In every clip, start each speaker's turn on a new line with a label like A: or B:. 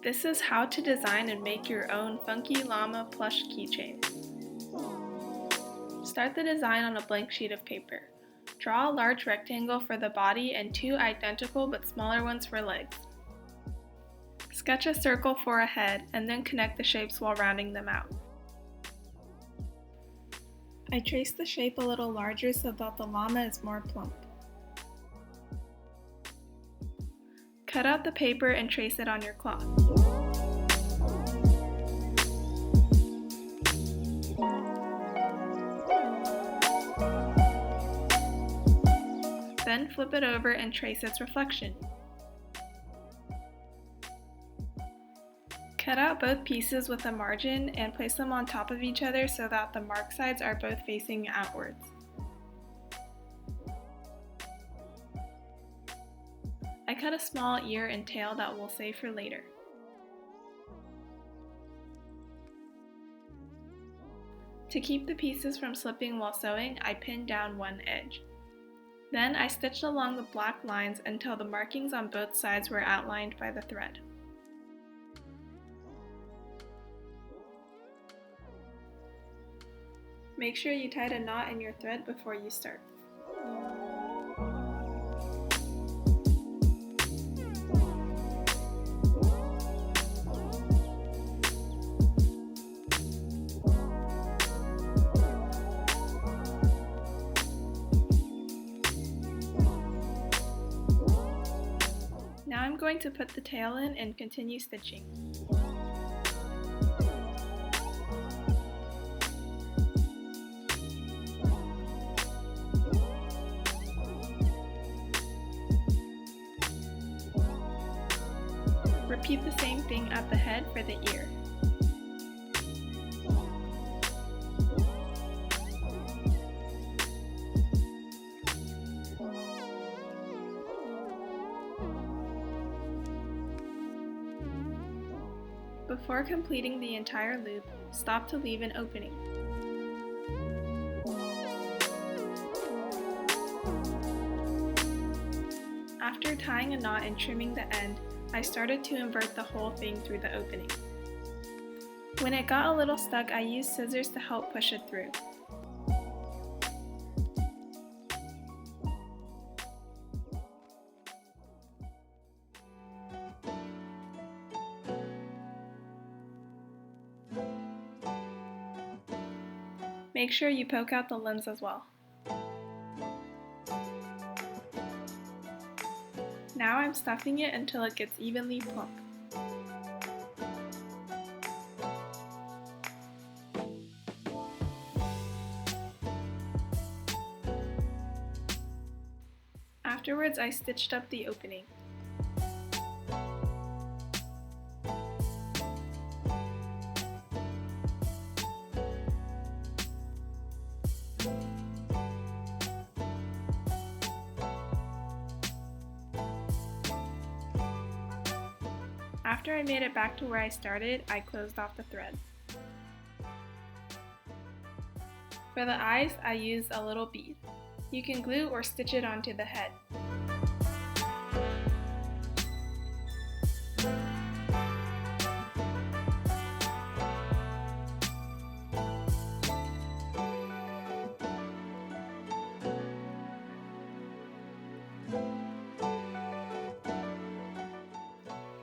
A: This is how to design and make your own funky llama plush keychain. Start the design on a blank sheet of paper. Draw a large rectangle for the body and two identical but smaller ones for legs. Sketch a circle for a head and then connect the shapes while rounding them out. I traced the shape a little larger so that the llama is more plump. Cut out the paper and trace it on your cloth. Then flip it over and trace its reflection. Cut out both pieces with a margin and place them on top of each other so that the mark sides are both facing outwards. I cut a small ear and tail that we'll save for later. To keep the pieces from slipping while sewing, I pinned down one edge. Then I stitched along the black lines until the markings on both sides were outlined by the thread. Make sure you tied a knot in your thread before you start. Now I'm going to put the tail in and continue stitching. Repeat the same thing at the head for the ear. Before completing the entire loop, stop to leave an opening. After tying a knot and trimming the end, I started to invert the whole thing through the opening. When it got a little stuck, I used scissors to help push it through. Make sure you poke out the limbs as well. Now I'm stuffing it until it gets evenly plump. Afterwards, I stitched up the opening. After I made it back to where I started, I closed off the thread. For the eyes, I used a little bead. You can glue or stitch it onto the head.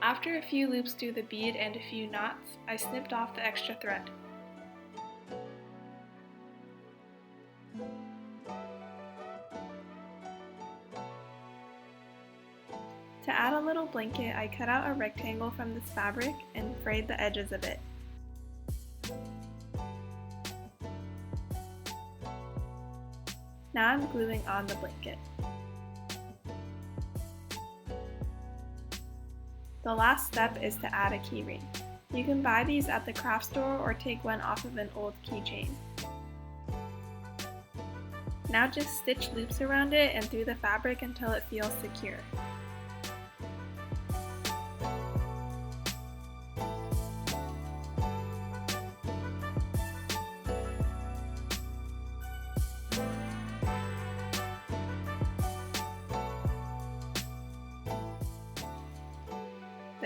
A: After a few loops through the bead and a few knots, I snipped off the extra thread. To add a little blanket, I cut out a rectangle from this fabric and frayed the edges a bit. Now I'm gluing on the blanket. The last step is to add a keyring. You can buy these at the craft store or take one off of an old keychain. Now just stitch loops around it and through the fabric until it feels secure.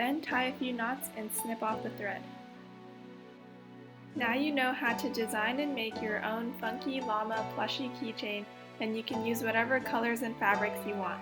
A: Then tie a few knots and snip off the thread. Now you know how to design and make your own funky llama plushie keychain, and you can use whatever colors and fabrics you want.